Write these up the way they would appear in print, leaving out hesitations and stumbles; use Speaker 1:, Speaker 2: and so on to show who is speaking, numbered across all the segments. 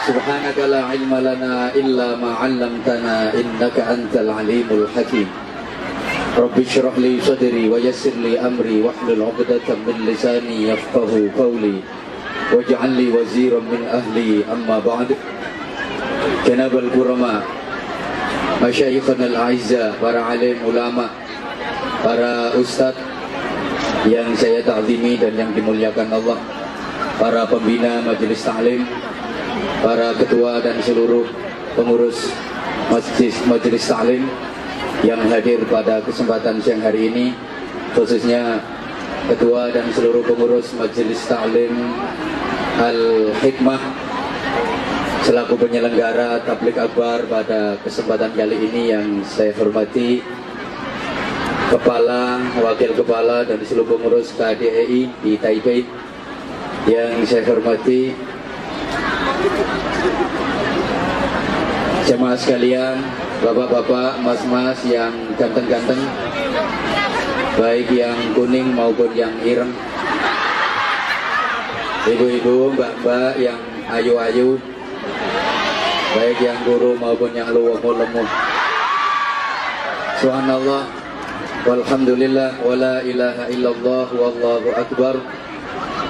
Speaker 1: Subhanaka la ilma lana illa ma 'allamtana innaka antal alimul hakim. Rabbi shrah li sadri wa yassir li amri wahlul 'uqdatam min lisani yafqahu qawli waj'al li waziran min ahli amma ba'd. Janabal kurama, masyayikhana al-a'izza, para alim ulama, para ustadz yang saya ta'zimi dan yang dimuliakan Allah, para pembina majelis ta'lim, para ketua dan seluruh pengurus majelis ta'lim yang hadir pada kesempatan siang hari ini, khususnya ketua dan seluruh pengurus majelis ta'lim Al-Hikmah selaku penyelenggara tabligh akbar pada kesempatan kali ini yang saya hormati, kepala, wakil kepala dan seluruh pengurus KDEI di Taipei yang saya hormati, jemaah sekalian, bapak-bapak, mas-mas yang ganteng-ganteng, baik yang kuning maupun yang ireng, ibu-ibu, mbak-mbak yang ayu-ayu, baik yang guru maupun yang lemuh-lemuh. Subhanallah, walhamdulillah, wala ilaha illallah, wallahu akbar,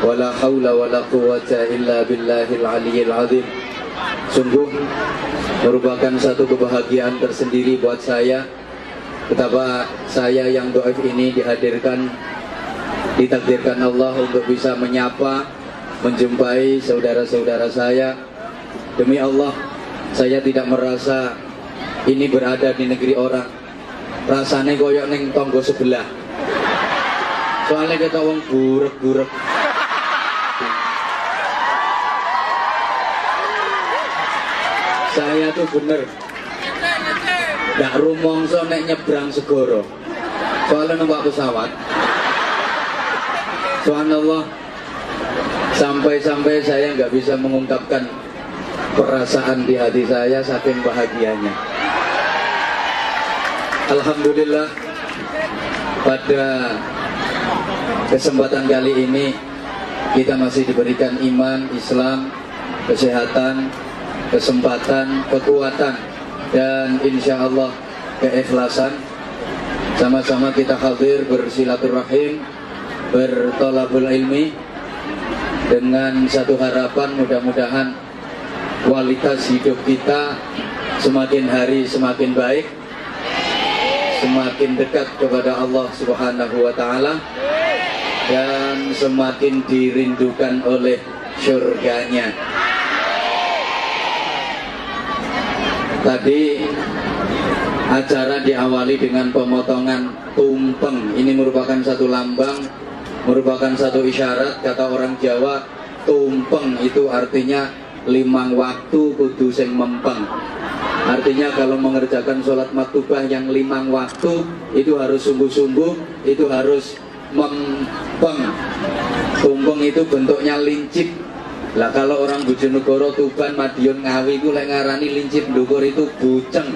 Speaker 1: wala hawla wala quwwata illa billahil aliyyil azim. Sungguh merupakan satu kebahagiaan tersendiri buat saya, betapa saya yang dhaif ini ditakdirkan Allah untuk bisa menyapa, menjumpai saudara-saudara saya. Demi Allah, saya tidak merasa ini berada di negeri orang. Rasanya koyok neng tonggo sebelah. Soalnya kita wong burek-burek. Saya tuh bener gak rumongso nek nyebrang segoro. Soalnya numpak pesawat. Subhanallah, sampai-sampai saya nggak bisa mengungkapkan perasaan di hati saya saking bahagianya. Alhamdulillah, pada kesempatan kali ini kita masih diberikan iman, Islam, kesehatan, kesempatan, kekuatan, dan insya Allah keikhlasan. Sama-sama kita hadir bersilaturahim, bertolabul ilmi, dengan satu harapan, mudah-mudahan kualitas hidup kita semakin hari semakin baik, semakin dekat kepada Allah Subhanahu wa ta'ala, dan semakin dirindukan oleh surganya. Tadi acara diawali dengan pemotongan tumpeng. Ini merupakan satu lambang, merupakan satu isyarat. Kata orang Jawa, tumpeng itu artinya limang waktu kudu sing mempeng. Artinya kalau mengerjakan sholat maktubah yang limang waktu itu harus sungguh-sungguh, itu harus mempeng. Tumpeng itu bentuknya lincip. Lah kalau orang Bojonegoro, Tuban, Madiun, Ngawi itu lek ngarani lincip ndukur itu buceng.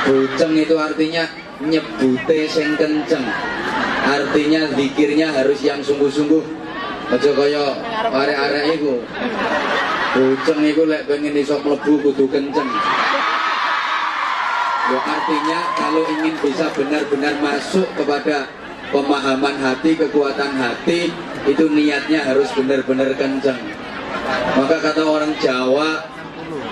Speaker 1: Buceng itu artinya nyebute sing kenceng. Artinya zikirnya harus yang sungguh-sungguh. Aja kaya arek-arek iku. Buceng iku lek pengen iso mlebu kudu kenceng. Loh, artinya kalau ingin bisa benar-benar masuk kepada pemahaman hati, kekuatan hati, itu niatnya harus benar-benar kenceng. Maka kata orang Jawa,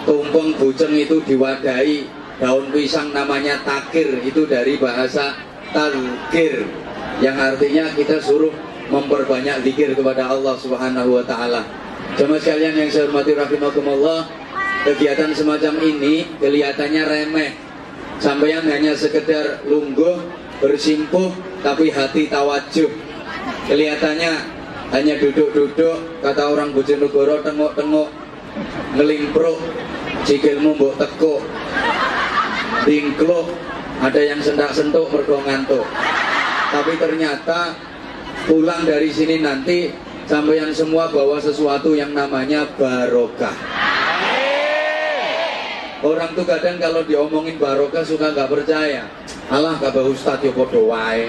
Speaker 1: tumpeng buceng itu diwadahi daun pisang namanya takir. Itu dari bahasa talkir, yang artinya kita suruh memperbanyak zikir kepada Allah Subhanahu wa ta'ala. Jemaah sekalian yang saya hormati rahimakumullah, kegiatan semacam ini kelihatannya remeh. Sampeyan hanya sekedar lungguh, bersimpuh, tapi hati tawajuh. Kelihatannya hanya duduk-duduk, kata orang Bojonegoro, tengok-tengok, ngelimpruk, sikilmu mbok tekuk, tingkluk, ada yang sendak-sentuk mergo ngantuk. Tapi ternyata pulang dari sini nanti sampeyan semua bawa sesuatu yang namanya barokah. Orang tuh kadang kalau diomongin barokah suka nggak percaya. Alah kabeh ustaz yo padha wae.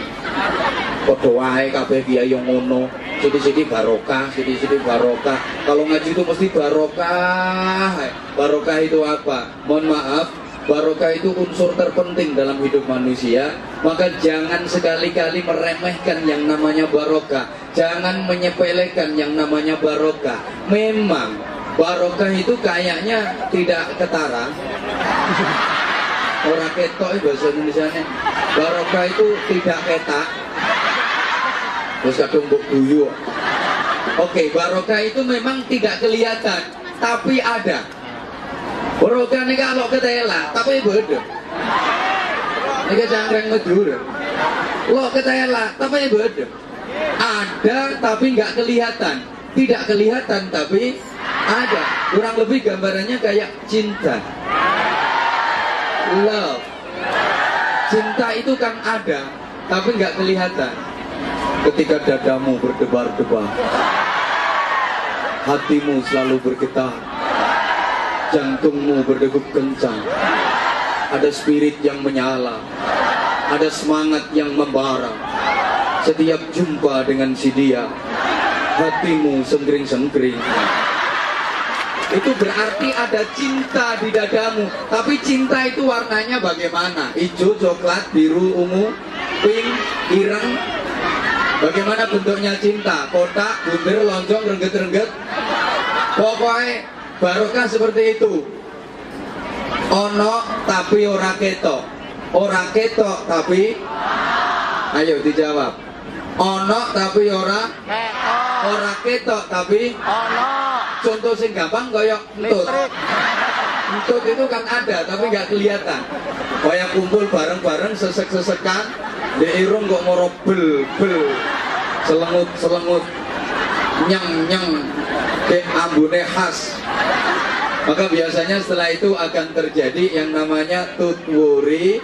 Speaker 1: Padha wae kabeh kiai yo ngono. Siti-siti barokah, siti-siti barokah. Kalau ngaji itu mesti barokah. Barokah itu apa? Mohon maaf, barokah itu unsur terpenting dalam hidup manusia. Maka jangan sekali-kali meremehkan yang namanya barokah. Jangan menyepelekan yang namanya barokah. Memang barokah itu kayaknya tidak ketara. Orang ketok bahasa Indonesianya. Barokah itu tidak ketak. Terus kadung mbok guyu. Oke, barokah itu memang tidak kelihatan, tapi ada. Barokah ini kalau ketela, tapi bodoh. Ini cangkreng medur. Lo ketela, tapi bodoh. Ada, tapi nggak kelihatan. Tidak kelihatan, tapi ada. Kurang lebih gambarannya kayak cinta. Love. Cinta itu kan ada, tapi nggak kelihatan. Ketika dadamu berdebar-debar, hatimu selalu bergetar, jantungmu berdegup kencang, ada spirit yang menyala, ada semangat yang membara. Setiap jumpa dengan si dia, hatimu senggring-senggring. Itu berarti ada cinta di dadamu. Tapi cinta itu warnanya bagaimana? Hijau, coklat, biru, ungu, pink, ireng. Bagaimana bentuknya cinta? Kotak, bunder, lonjong, rengget-rengget. Pokoknya barokah seperti itu. Ono tapi ora ketok. Ora ketok tapi, ayo dijawab. Ono tapi ora ketok tapi ono. Contoh sing gampang kayak entut. Entut itu kan ada tapi nggak kelihatan. Kayak kumpul bareng-bareng sesek-sesekan, di irung kok moro bel, selengut, nyeng, ke ambune khas. Maka biasanya setelah itu akan terjadi yang namanya tutwuri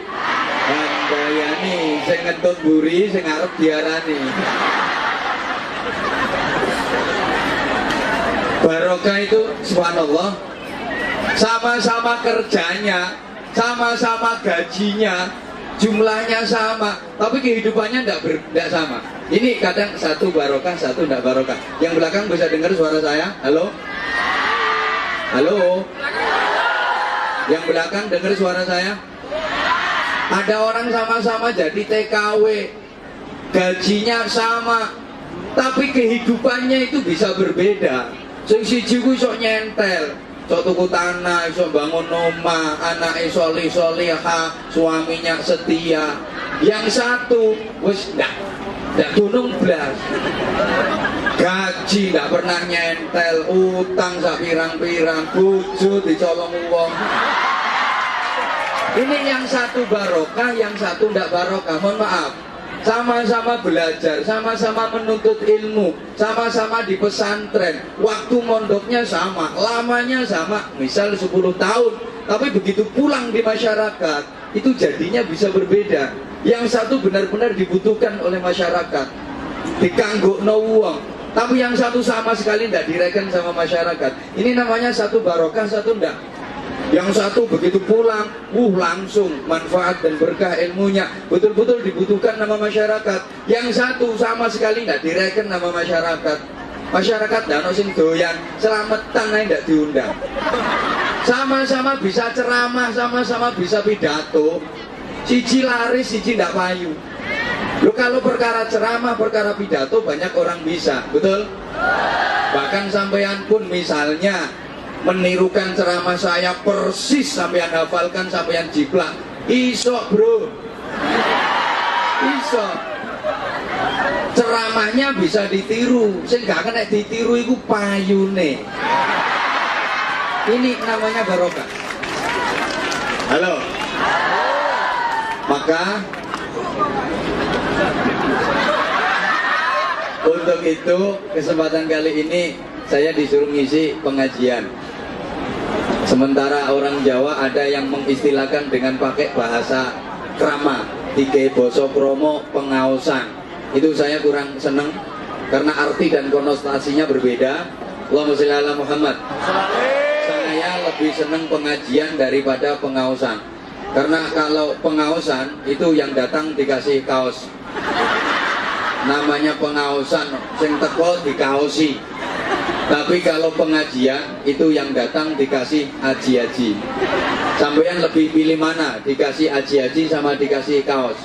Speaker 1: dan bayani. Sing ngentut buri, sing arep diarani. Barokah itu subhanallah, sama-sama kerjanya, sama-sama gajinya, jumlahnya sama, tapi kehidupannya tidak sama. Ini kadang satu barokah, satu tidak barokah. Yang belakang bisa dengar suara saya? Halo? Halo? Yang belakang dengar suara saya? Ada orang sama-sama jadi TKW, gajinya sama, tapi kehidupannya itu bisa berbeda. Sing siji ku iso nyentel, iso tuku tanah, iso bangun omah, anake solih-solihah, suaminya setia. Yang satu wis ndak dunung blas. Gaji ndak pernah nyentel, utang sak pirang-pirang, bojo dicolong wong. Ini yang satu barokah, yang satu ndak barokah. Mohon maaf. Sama-sama belajar, sama-sama menuntut ilmu, sama-sama di pesantren. Waktu mondoknya sama, lamanya sama, misal 10 tahun. Tapi begitu pulang di masyarakat, itu jadinya bisa berbeda. Yang satu benar-benar dibutuhkan oleh masyarakat, dikanggukno wong. Tapi yang satu sama sekali tidak direken sama masyarakat. Ini namanya satu barokah, satu enggak. Yang satu begitu pulang, langsung manfaat dan berkah ilmunya, betul-betul dibutuhkan nama masyarakat. Yang satu sama sekali tidak direken nama masyarakat. Masyarakat dano sing doyan, selamatan aja tidak diundang. Sama-sama bisa ceramah, sama-sama bisa pidato. Siji laris, siji tidak payu. Loh, kalau perkara ceramah, perkara pidato banyak orang bisa, betul? Bahkan sampean pun misalnya menirukan ceramah saya persis, sampean hafalkan, sampean jiplak. Iso bro, iso. Ceramahnya bisa ditiru, sing gak kena ditiru itu payune. Ini namanya barokah. Halo. Maka untuk itu kesempatan kali ini saya disuruh ngisi pengajian. Sementara orang Jawa ada yang mengistilahkan dengan pakai bahasa krama, tiga boso kromo pengaosan. Itu saya kurang seneng karena arti dan konotasinya berbeda. Allahumma sholli ala Muhammad. Saya lebih seneng pengajian daripada pengaosan. Karena kalau pengaosan itu yang datang dikasih kaos. namanya pengaosan, sing teko dikaosi. Tapi kalau pengajian itu yang datang dikasih aji-aji. Sampeyan lebih pilih mana? Dikasih aji-aji sama dikasih kaos?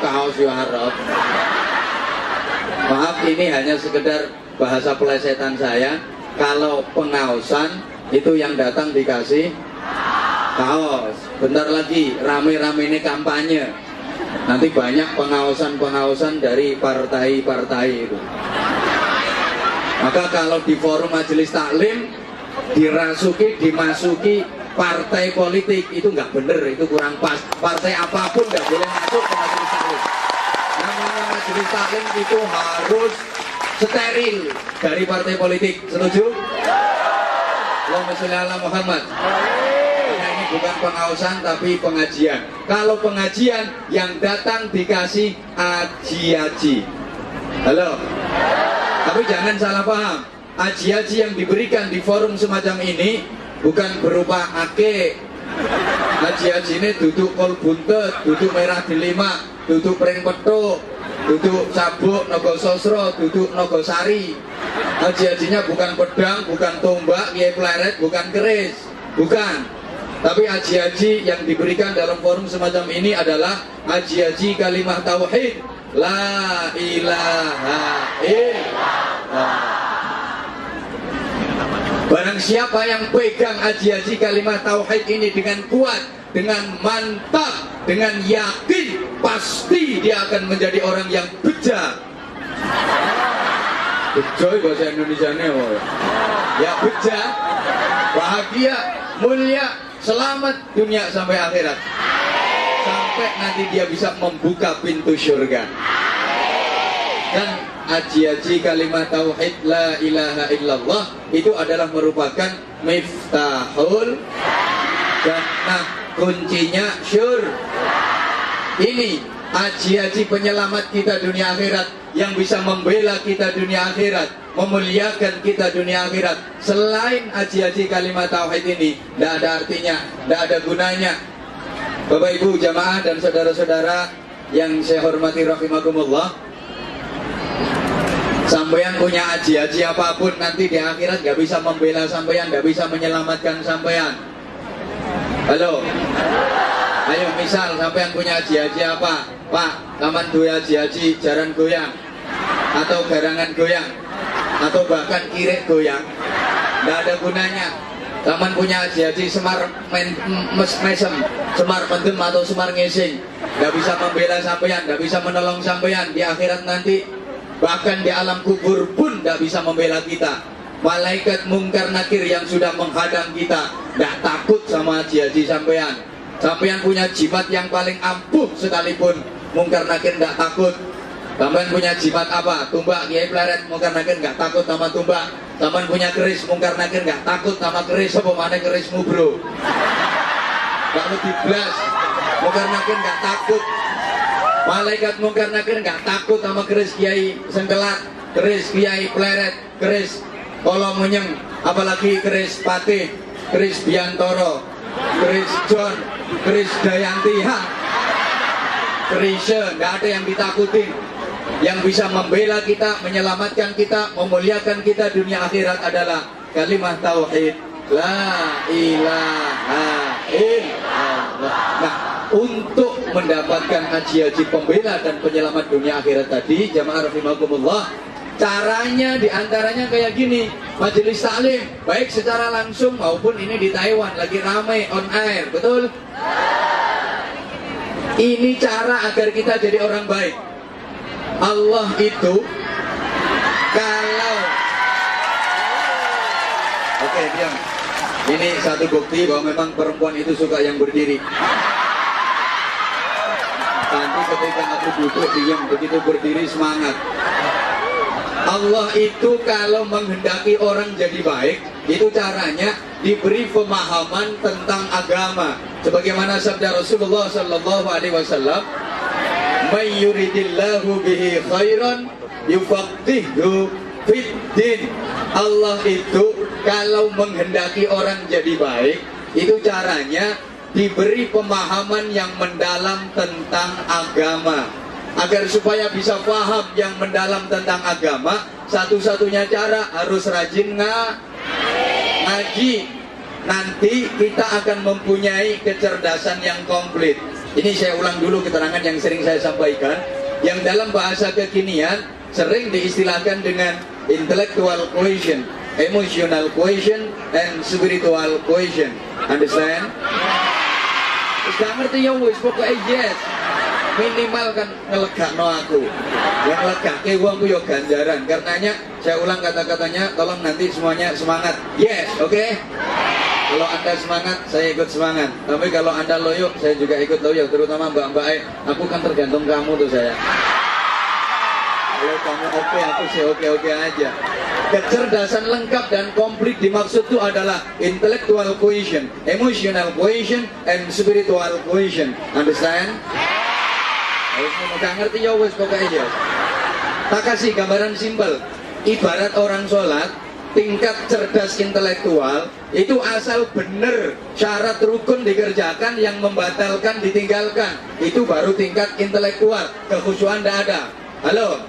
Speaker 1: Kaos ya harap. Maaf, ini hanya sekedar bahasa pelesetan saya. Kalau pengaosan itu yang datang dikasih kaos. Bentar lagi rame-rame ini kampanye. Nanti banyak pengaosan-pengaosan dari partai-partai itu. Maka kalau di forum majelis taklim dimasuki partai politik, itu nggak bener, itu kurang pas. Partai apapun nggak boleh masuk ke majelis taklim. Namanya majelis taklim itu harus steril dari partai politik. Setuju? Allahumma sholli ala Muhammad. Karena ini bukan pengawasan tapi pengajian. Kalau pengajian yang datang dikasih aji-aji. Halo? Tapi jangan salah paham. Aji-aji yang diberikan di forum semacam ini bukan berupa ake. Aji-aji ini duduk kol buntet, duduk merah delima, duduk pring petuk, duduk sabuk nogo sosro, duduk nogo sari. Aji-ajinya bukan pedang, bukan tombak, kiai pleret, bukan keris, bukan. Tapi aji-aji yang diberikan dalam forum semacam ini adalah aji-aji kalimat tauhid, la ilaha illallah. Barang siapa yang pegang aji-aji kalimat tauhid ini dengan kuat, dengan mantap, dengan yakin, pasti dia akan menjadi orang yang beja. Bejoy bahasa Indonesianya, ya beja, bahagia, mulia, selamat dunia sampai akhirat. Sampai nanti dia bisa membuka pintu surga. Dan aji-aji kalimat tauhid la ilaha illallah itu adalah merupakan miftahul jannah, kuncinya syurga. Ini aji-aji penyelamat kita dunia akhirat, yang bisa membela kita dunia akhirat, memuliakan kita dunia akhirat. Selain aji-aji kalimat tauhid ini, tidak ada artinya, tidak ada gunanya. Bapak Ibu jamaah dan saudara-saudara yang saya hormati rahimakumullah, sampeyan punya aji-aji apapun, nanti di akhirat gak bisa membela sampeyan, gak bisa menyelamatkan sampeyan. Halo? Ayo misal sampeyan punya aji-aji apa? Pak, taman dua aji-aji jaran goyang, atau garangan goyang, atau bahkan kirek goyang, gak ada gunanya. Taman punya aji-aji semar mesem, semar pendem atau semar ngising, gak bisa membela sampeyan, gak bisa menolong sampeyan di akhirat nanti. Bahkan di alam kubur pun gak bisa membela kita. Malaikat mungkar nakir yang sudah menghadang kita gak takut sama aji-aji sampeyan. Sampeyan punya jimat yang paling ampuh sekalipun, mungkar nakir gak takut. Sampeyan punya jimat apa? Tumbak, kiai pleret, mungkar nakir gak takut sama tumbak. Sampeyan punya keris, mungkar nakir gak takut sama keris. Apa mana kerismu bro? Gak mau diblas, mungkar nakir gak takut. Malaikat mungkar nakir gak takut sama keris kiai sengkelat, keris kiai pleret, keris kolom menyem, apalagi keris patih, keris biantoro, keris John, keris Dayanti, kerisnya gak ada yang ditakutin. Yang bisa membela kita, menyelamatkan kita, memuliakan kita dunia akhirat adalah kalimat tauhid la ilaha illallah. Nah, untuk mendapatkan aji-aji pembela dan penyelamat dunia akhirat tadi, jamaah rahimakumullah, caranya diantaranya kayak gini. Majelis taklim, baik secara langsung maupun ini di Taiwan lagi ramai on air, betul? Ini cara agar kita jadi orang baik. Allah itu kalau oke, diam. Ini satu bukti bahwa memang perempuan itu suka yang berdiri. Nanti ketika aku duduk diam, begitu berdiri semangat. Allah itu kalau menghendaki orang jadi baik, itu caranya diberi pemahaman tentang agama. Sebagaimana sabda Rasulullah sallallahu alaihi wasallam, "May yuridillahu bihi khairan yufaqihu fiddin." Allah itu kalau menghendaki orang jadi baik, itu caranya diberi pemahaman yang mendalam tentang agama. Agar supaya bisa paham yang mendalam tentang agama, satu-satunya cara harus rajin ngaji. Nanti kita akan mempunyai kecerdasan yang komplit. Ini saya ulang dulu keterangan yang sering saya sampaikan, yang dalam bahasa kekinian sering diistilahkan dengan intellectual quotient, emotional quotient, and spiritual quotient. Understand? Sudah ngerti ya wis, pokoknya yes. Minimal kan ngelegakno aku. Yang ngelegake wong ku yo ganjaran. Karenanya saya ulang kata-katanya, tolong nanti semuanya semangat. Yes, oke? Okay? Kalau Anda semangat, saya ikut semangat. Tapi kalau Anda loyo, saya juga ikut loyo. Terutama mbak-mbak, aku kan tergantung kamu tuh saya. Kalau kamu oke, aku sih oke-oke aja. Kecerdasan lengkap dan komplit dimaksud itu adalah intellectual quotient, emotional quotient, and spiritual quotient. Understand? Harus mudah ngerti ya wes pokoknya. Tak kasih gambaran simpel. Ibarat orang sholat, tingkat cerdas intelektual itu asal bener syarat rukun dikerjakan, yang membatalkan ditinggalkan, itu baru tingkat intelektual. Kekhusyuan tidak ada. Halo?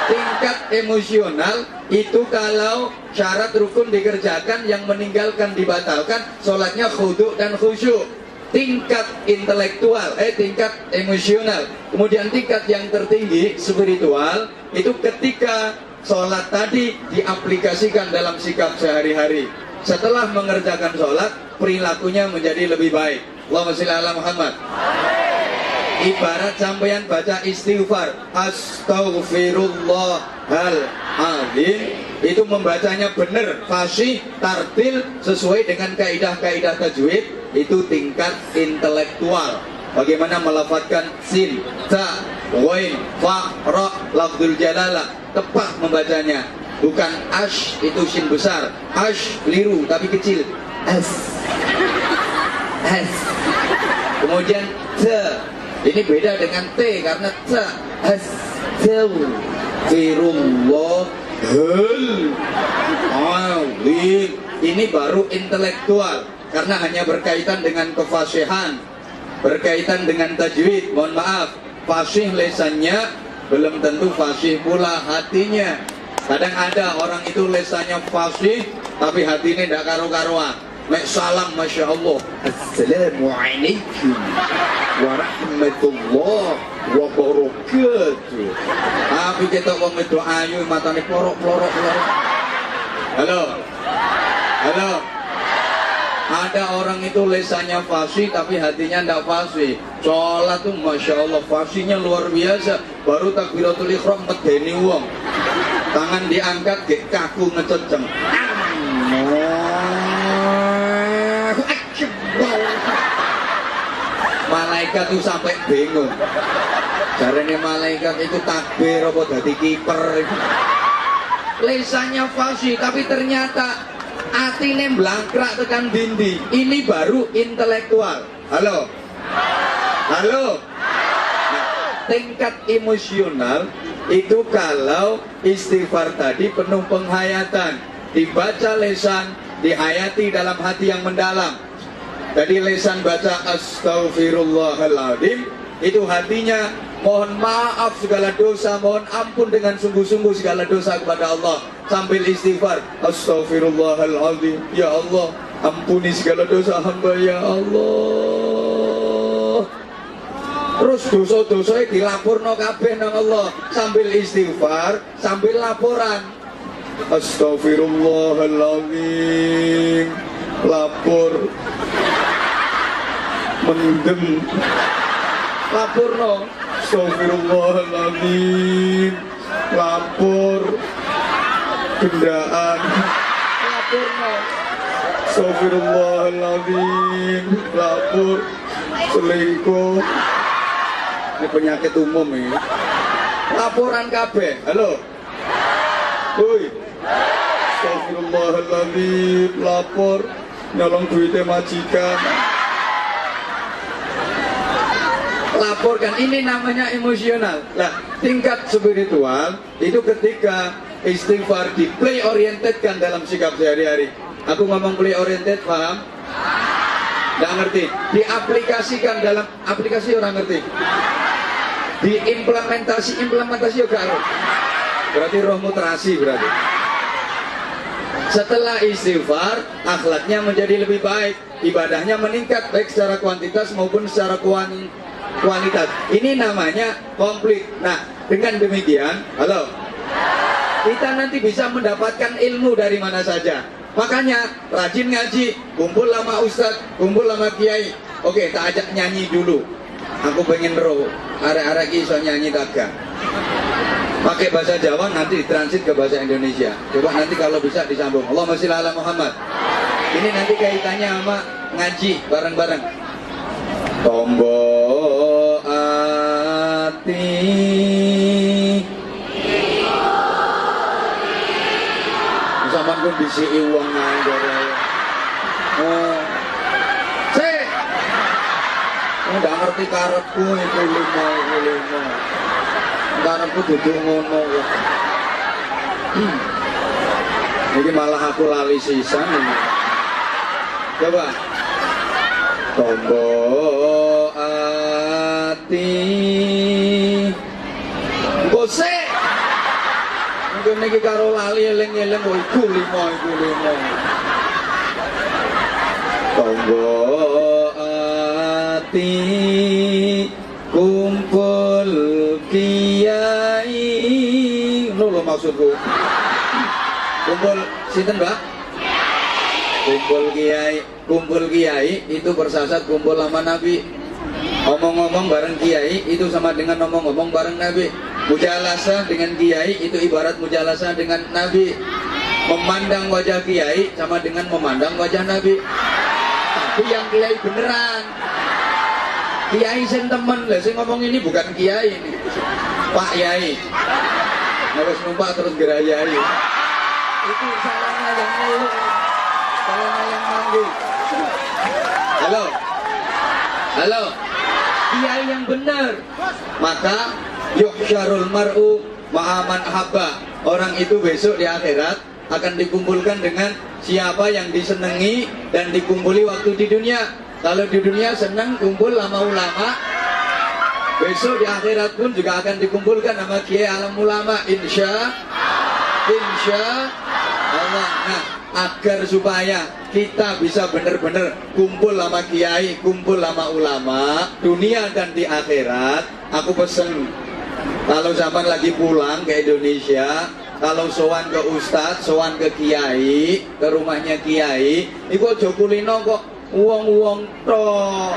Speaker 1: Tingkat emosional itu kalau syarat rukun dikerjakan, yang meninggalkan dibatalkan, sholatnya khudu dan khusyuk. Tingkat intelektual, tingkat emosional. Kemudian tingkat yang tertinggi spiritual itu ketika sholat tadi diaplikasikan dalam sikap sehari-hari. Setelah mengerjakan sholat, perilakunya menjadi lebih baik. Allahumma sholli ala Muhammad. Ibarat sampeyan baca istighfar, astaghfirullahaladzim, itu membacanya benar, fasih, tartil, sesuai dengan kaidah-kaidah tajwid, itu tingkat intelektual. Bagaimana melafadzkan sin, ta, wain, fa, ra, lafzul jalalah, tepat membacanya. Bukan ash, itu sin besar, ash keliru tapi kecil, as. Kemudian te, ini beda dengan T karena T, astaghfirullahaladzim. Ini baru intelektual karena hanya berkaitan dengan kefasihan, berkaitan dengan tajwid. Mohon maaf, fasih lesannya belum tentu fasih pula hatinya. Kadang ada orang itu lesannya fasih tapi hatinya tidak karu-karuan. Mek salam, masya Allah, assalamualaikum warahmatullah wabarakatuh. Tapi kita wong itu ayu matane plorok. Halo, halo. Ada orang itu lesannya fasih tapi hatinya tidak fasih. Sholat tuh masya Allah fasihnya luar biasa. Baru takbiratul ihram medeni wong, tangan diangkat gek kaku ngececem. Malaikat tuh sampai bingung. Caranya malaikat itu takbir apa dadi kiper. Lesannya fasih tapi ternyata atine blangkrak tekan dindi. Ini baru intelektual. Halo? Halo? Nah, tingkat emosional itu kalau istighfar tadi penuh penghayatan, dibaca lesan, dihayati dalam hati yang mendalam. Jadi lesan baca astaghfirullahaladzim, itu hatinya mohon maaf segala dosa, mohon ampun dengan sungguh-sungguh segala dosa kepada Allah, sambil istighfar, astaghfirullahaladzim, ya Allah ampuni segala dosa hamba ya Allah. Terus dosa-dosanya dilapurno kabeh nang Allah, sambil istighfar, sambil laporan, astaghfirullahaladzim, lapor, mendem, lapor no, astagfirullahaladzim, lapor, gendaan, lapor no, astagfirullahaladzim, lapor, selingkuh. Ini penyakit umum ini. Laporan KB, halo, woi, astagfirullahaladzim, lapor, nyolong duitnya majikan. Laporkan, ini namanya emosional. Nah, tingkat spiritual itu ketika istighfar di play oriented kan dalam sikap sehari-hari. Aku ngomong play oriented, paham? Nggak ngerti. Diaplikasikan dalam aplikasi, orang ngerti. Implementasi juga roh. Berarti roh mutrasi berarti. Setelah istighfar, akhlaknya menjadi lebih baik, ibadahnya meningkat baik secara kuantitas maupun secara kualitas. Ini namanya komplit. Nah, dengan demikian, halo, kita nanti bisa mendapatkan ilmu dari mana saja. Makanya rajin ngaji, kumpul sama ustadz, kumpul sama kiai. Oke, tak ajak nyanyi dulu. Aku pengen roh, arek-arek iso nyanyi taga. Pakai bahasa Jawa, nanti ditransit ke bahasa Indonesia. Coba nanti kalau bisa disambung. Allahumma sholli ala Muhammad. Ini nanti kaitannya sama ngaji bareng-bareng. Tombo ati zaman pun bisi uang nganggur. Oh, nggak ngerti karepku itu lima. Karepku duduk ngono. Jadi malah aku lali sisan ini. Coba. Tombo ati bose. Mungkin iki karo lali eling-eling kok iku lima. Tombo ati kumpul kiai. Lho maksudku. Kumpul sinten, Mbak? Kumpul kiai itu bersasat kumpul sama Nabi. Omong-omong bareng kiai itu sama dengan omong-omong bareng Nabi. Mujalasah dengan kiai itu ibarat mujalasah dengan Nabi. Memandang wajah kiai sama dengan memandang wajah Nabi. Tapi yang kiai beneran. Kiai sing temen lah, sing ngomong ini bukan kiai ini. Pak Yai. Harus numpak terus gerayai. Itu salahnya yang ngeluh. Salahnya yang manggil. Halo. Kiai yang benar. Maka yuhsyarul mar'u ma'aman habba. Orang itu besok di akhirat akan dikumpulkan dengan siapa yang disenangi dan dikumpuli waktu di dunia. Kalau di dunia senang kumpul sama ulama, besok di akhirat pun juga akan dikumpulkan sama kiai alam ulama, insya Allah. Nah, agar supaya kita bisa benar-benar kumpul sama kiai, kumpul sama ulama, dunia dan di akhirat, aku pesen kalau zaman lagi pulang ke Indonesia, kalau sowan ke ustadz, sowan ke kiai, ke rumahnya kiai, itu aja kulino kok uang tok.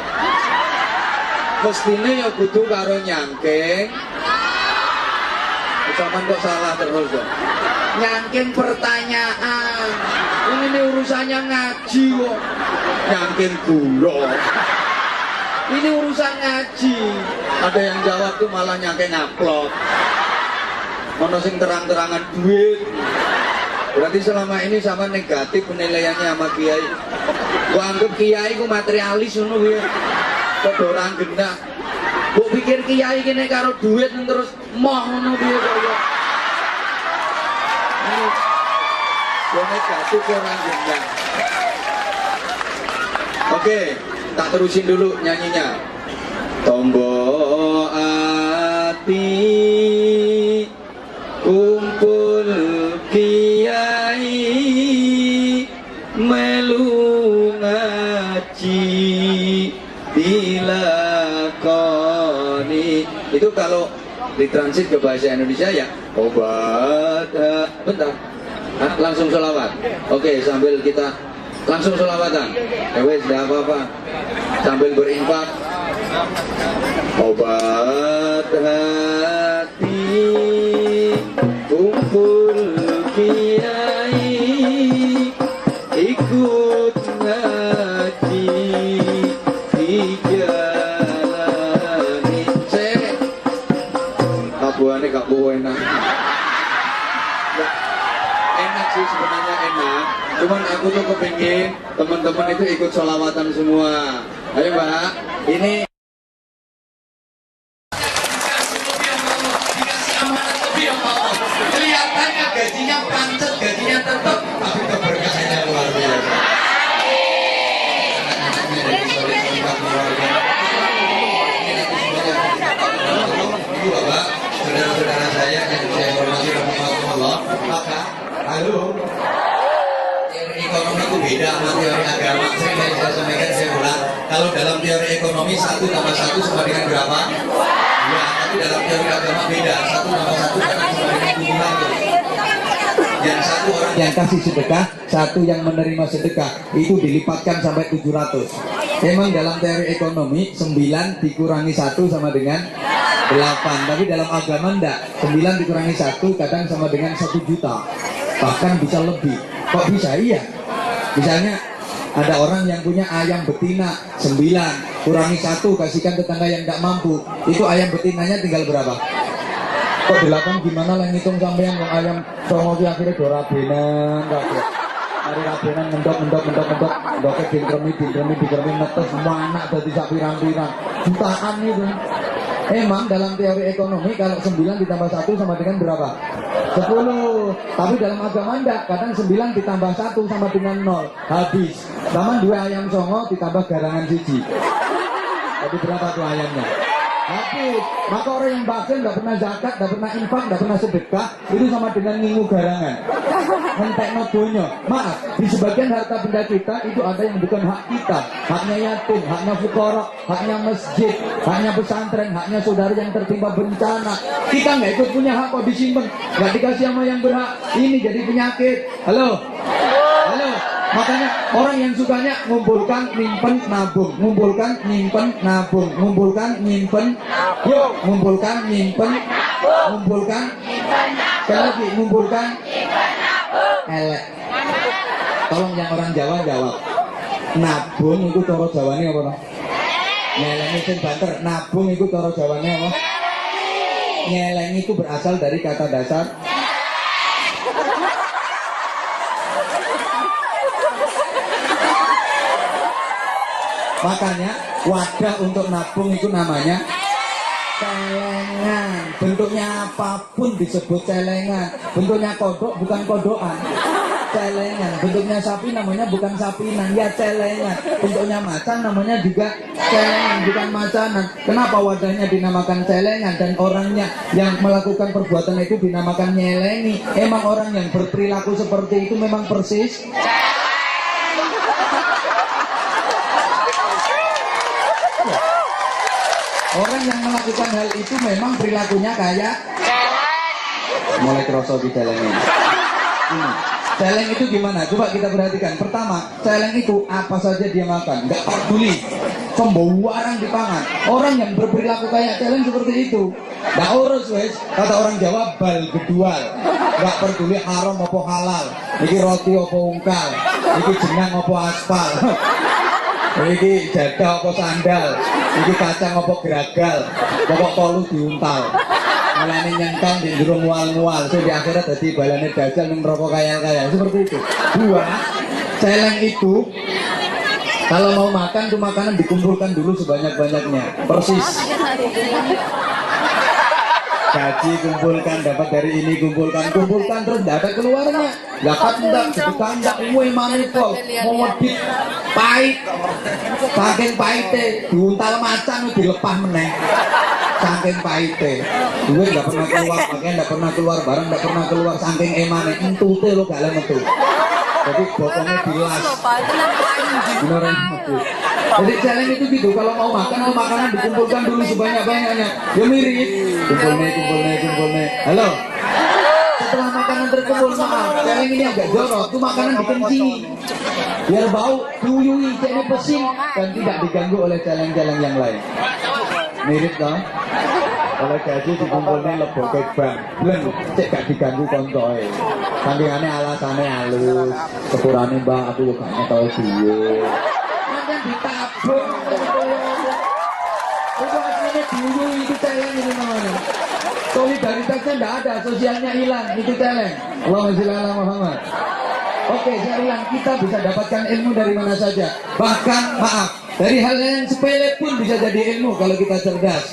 Speaker 1: Mestine ya kudu karo nyangking. Zaman kok salah terus kok. Nyangking pertanyaan. Ini urusannya ngaji kok. Nyangking gula. Ini urusan ngaji. Ada yang jawab tuh malah nyangking upload. Ono sing terang-terangan duit. Berarti selama ini sama negatif penilaiannya sama kiai. Gua anggap kiai ku materialis ngono kuwi. Kok orang gendah. Mbok pikir kiai kene karo duit terus moh ngono piye kaya. Ini gua negatif orang gendah. Oke, tak terusin dulu nyanyinya. Tombo ati kumpul kiai melu ngaji dilakoni. Itu kalau ditransit ke bahasa Indonesia ya obat. Bentar, langsung sholawat. Oke, sambil kita langsung sholawatan. Wes, tidak apa-apa. Sambil berinfak. Obat hati kumpul kiai ikut ngaji dijalani. Kabuane gak enak. Enak sih sebenarnya enak. Cuman aku tuh kepingin teman-teman itu ikut sholawatan semua. Ayo Mbak, ini kelihatannya gajinya pancet, gajinya tetap, tapi keberkahannya luar biasa. Maka, halo. Teori ekonomi itu beda sama teori agama. Sering kali saya sampaikan, saya ulang. Kalau dalam teori ekonomi 1 tambah 1 sama dengan berapa? 2. Tapi dalam teori agama beda. 1 tambah 1 akan sama dengan 700. Yang satu orang yang kasih sedekah, satu yang menerima sedekah, itu dilipatkan sampai 700. Memang dalam teori ekonomi 9 dikurangi 1 sama dengan 8. Tapi dalam agama enggak. 9 dikurangi 1 kadang sama dengan 1 juta. Bahkan bisa lebih. Kok bisa? Iya. Misalnya ada orang yang punya ayam betina 9, kurangi 1 kasihkan tetangga yang enggak mampu. Itu ayam betinanya tinggal berapa? Kok 8 gimana lah ngitung sampean yang ayam songo ki akhirnya do rabenan kabeh. Mari rabenan ngendok dinkremi netes semua anak dadi sak pirang-pirang. Jutaan itu. Emang dalam teori ekonomi kalau 9 ditambah 1 sama dengan berapa? 10. Tapi dalam agama enggak, kadang 9 ditambah 1 sama dengan 0. Habis. Zaman 2 ayam songo ditambah garangan siji. Jadi berapa tuh ayamnya? Habis. Maka orang yang bakhil nggak pernah zakat, nggak pernah infak, nggak pernah sedekah, itu sama dengan ngingu garangan. Mentekno donya. Maaf, di sebagian harta benda kita itu ada yang bukan hak kita. Haknya yatim, haknya fuqara, haknya masjid, haknya pesantren, haknya saudara yang tertimpa bencana. Kita nggak ikut punya hak kok disimpan, nggak dikasih sama yang berhak. Ini jadi penyakit. Halo. Makanya orang yang sukanya ngumpulkan, nyimpen, nabung, ngumpulkan, nyimpen, nabung, ngumpulkan, nyimpen, yuk, ngumpulkan, nyimpen, ngumpulkan, sekali lagi, ngumpulkan, elek. Tolong yang orang Jawa jawab. Nabung itu cara Jawane apa toh? Nyelengi sing banter. Nabung itu cara Jawane apa? Nyelengi itu berasal dari kata dasar makanya wadah untuk nabung itu namanya celengan. Bentuknya apapun disebut celengan. Bentuknya kodok bukan kodokan, celengan. Bentuknya sapi namanya bukan sapinan, ya celengan. Bentuknya macan namanya juga celengan, bukan macanan. Kenapa wadahnya dinamakan celengan dan orangnya yang melakukan perbuatan itu dinamakan nyelengi? Emang orang yang berperilaku seperti itu memang persis orang yang melakukan hal itu memang perilakunya kayak mulai kerosok di celeng ini. Celeng itu gimana? Coba kita perhatikan. Pertama, celeng itu apa saja dia makan, nggak peduli. Pembawa orang dipangan. Orang yang berperilaku kayak celeng seperti itu, nggak urus wes. Kata orang Jawa bal gedual, nggak peduli haram apa halal. Iki roti apa ungkal, iki jenang apa aspal. Iki jadah apa sandal, iki kacang apa geragal, pokok kolu diuntal. Mulane nyangkang di jero mual-mual, so di akhirat dadi balane dajal ning neraka kaya-kaya. Seperti itu. 2, celeng itu kalau mau makan tuh makanan dikumpulkan dulu sebanyak-banyaknya. Persis. Gaji kumpulkan, dapat dari ini kumpulkan terus tidak ada keluarnya. Zakat enggak, sedekah enggak, manipul, modit, pahit, saking pahite, diuntal macan dilepah meneh, saking pahite, duit enggak pernah keluar, pakaian enggak pernah keluar, barang enggak pernah keluar, saking emane, entute lo gak metu. Jadi botolnya dilas, beneran metu. Jadi celeng itu gitu, kalau mau makan, makanan dikumpulkan dulu sebanyak-banyaknya. Ya mirip, kumpul. Halo. Setelah makanan terkumpul, maaf, celeng ini agak jorok, itu makanan dikencingi. Biar bau, diuyui, jadi pesing, dan tidak diganggu oleh celeng-celeng yang lain. Mirip dong. Oleh gaji dikumpulnya leboke bang, belum cek gak diganggu koncoe. Sampingannya alasannya halus, kekurangnya mbak aku gak ngetol duit. Nanti ditabung. Itu aslinya dulu itu celeng ini namanya. Solidaritasnya enggak ada, sosialnya hilang, itu celeng. Allahumma sholli ala Muhammad. Oke, saya ulang, kita bisa dapatkan ilmu dari mana saja. Bahkan, maaf, dari hal yang sepele pun bisa jadi ilmu kalau kita cerdas.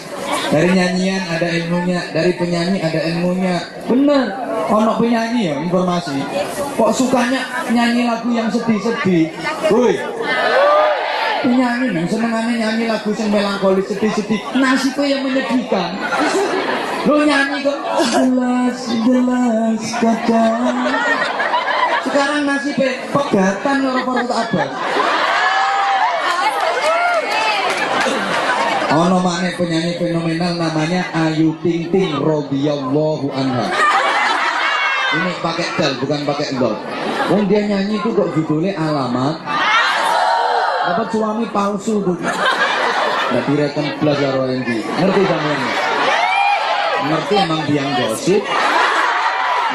Speaker 1: Dari nyanyian ada ilmunya, dari penyanyi ada ilmunya. Bener, ono penyanyi ya informasi. Kok sukanya nyanyi lagu yang sedih-sedih? Woi, penyanyi nih senengannya nyanyi lagu yang melankolis sedih-sedih. Nasibnya yang menyedihkan. Lu nyanyi kok jelas kadang. Sekarang nasibnya pegatan orang Farut Abbas. Ono maneh penyanyi fenomenal namanya Ayu Ting Ting radhiyallahu anha. Ini pakai dal bukan pakai dot. Wong dia nyanyi itu kok judulnya Alamat. Dapat suami palsu tuh. Nggak direken belas karo endi. Ngerti sampean? Ngerti emang biang gosip.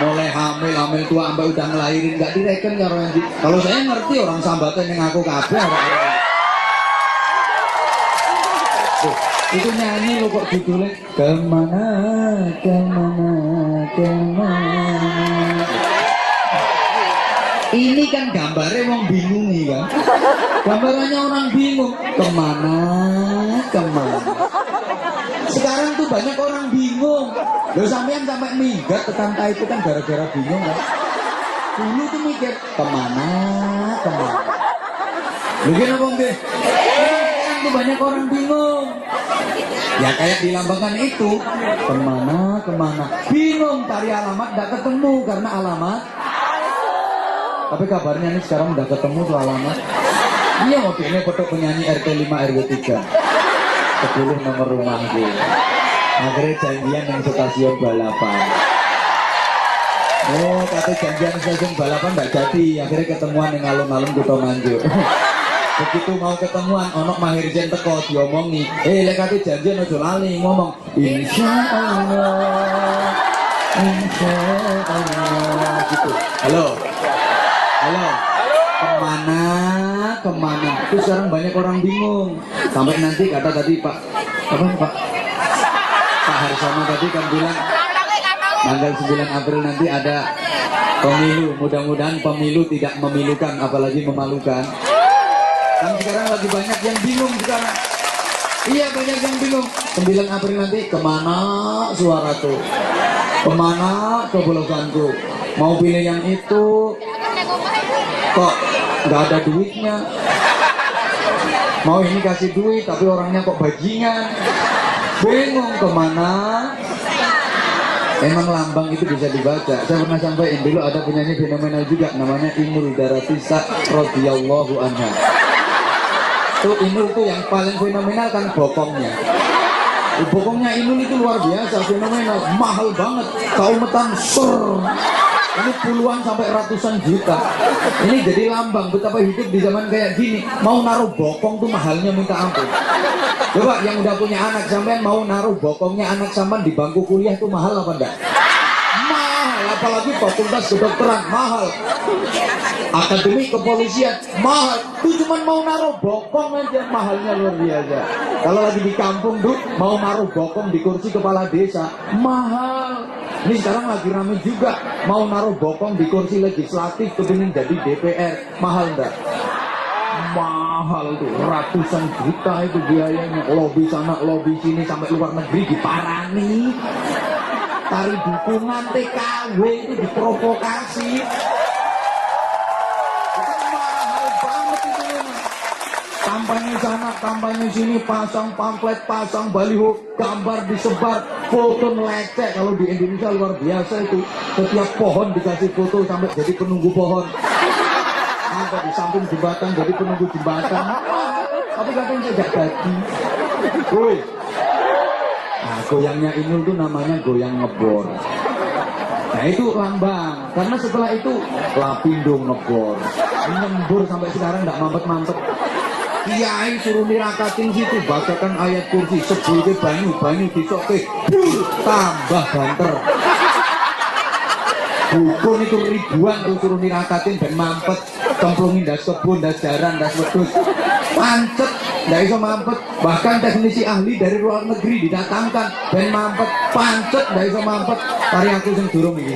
Speaker 1: Mulai hamil tua sampai udah ngelahirin nggak direken karo endi. Kalau saya ngerti orang sambatan yang aku kabeh orang. Itu nyanyi lo kok judulnya kemana. Ini kan gambarnya orang bingung nih kan. Gambarannya orang bingung kemana. Sekarang tuh banyak orang bingung. Lo sampean sampai minggat tetangga itu kan gara-gara bingung kan. Dulu tuh mikir kemana. Mungkin apa deh? Sekarang tuh banyak orang bingung. Ya kayak dilambangkan itu kemana. Bingung cari alamat gak ketemu karena alamat. Tapi kabarnya nih sekarang udah ketemu tuh alamat. Iya waktu ini foto penyanyi RT 5 RW 3 10 nomor rumah gue. Akhirnya janjian yang stasiun balapan. Oh kata janjian stasiun balapan gak jadi. Akhirnya ketemuan yang alun-alun Kutomanjo. Begitu mau ketemuan onok Mahir Jen teko diomongi lek kate janjian aja lali ngomong insyaallah gitu. Halo kemana itu sekarang banyak orang bingung sampai nanti kata tadi Pak Harsono tadi kan bilang tanggal 9 April nanti ada pemilu, mudah-mudahan pemilu tidak memilukan apalagi memalukan. Kan sekarang lagi banyak yang bingung sekarang. Iya banyak yang bingung. 9 April nanti kemana suara tuh? Kemana coblosanku? Mau pilih yang itu kok nggak ada duitnya. Mau ini kasih duit tapi orangnya kok bajingan. Bingung kemana. Emang lambang itu bisa dibaca. Saya pernah sampaikan dulu ada penyanyi fenomenal juga namanya Inul Daratisa radhiyallahu anha. Tuh Inul tuh yang paling fenomenal kan bokongnya. Bokongnya Inul itu luar biasa fenomenal, mahal banget. Kau metan ini puluhan sampai ratusan juta. Ini jadi lambang betapa hidup di zaman kayak gini. Mau naruh bokong tuh mahalnya minta ampun. Coba yang udah punya anak sampean mau naruh bokongnya anak sampean di bangku kuliah tuh mahal apa enggak? Mahal, apalagi fakultas kedokteran mahal. Akademi kepolisian mahal. Tuh cuman mau naruh bokong aja mahalnya luar biasa. Kalau lagi di kampung tuh mau naruh bokong di kursi kepala desa mahal. Ini sekarang lagi rame juga mau naruh bokong di kursi legislatif kepingin jadi DPR mahal enggak? Mahal tuh ratusan juta itu biayanya. Lobby sana lobby sini sampai luar negeri diparani. Tari dukungan TKW itu diprovokasi. Kampanye sana, kampanye sini, pasang pamflet, pasang baliho, gambar disebar, foto melecek. Kalau di Indonesia luar biasa itu. Setiap pohon dikasih foto sampai jadi penunggu pohon. Ada di samping jembatan jadi penunggu jembatan. Tapi katanya tidak jadi. Woi. Nah, goyangnya Inul itu namanya goyang ngebor. Nah itu lambang. Karena setelah itu Lapindo ngebor. Ngebor sampai sekarang tidak mampet-mampet. Kiai suruh nirakatin situ bacakan ayat kursi sebulke banyu disoke tambah banter. Dukun itu ribuan tuh suruh nirakatin dan mampet cemplungin das kebun, das jaran, das wedus pancet, nggak bisa mampet. Bahkan teknisi ahli dari luar negeri didatangkan dan mampet pancet, nggak bisa mampet. Tari aku yang durung ini.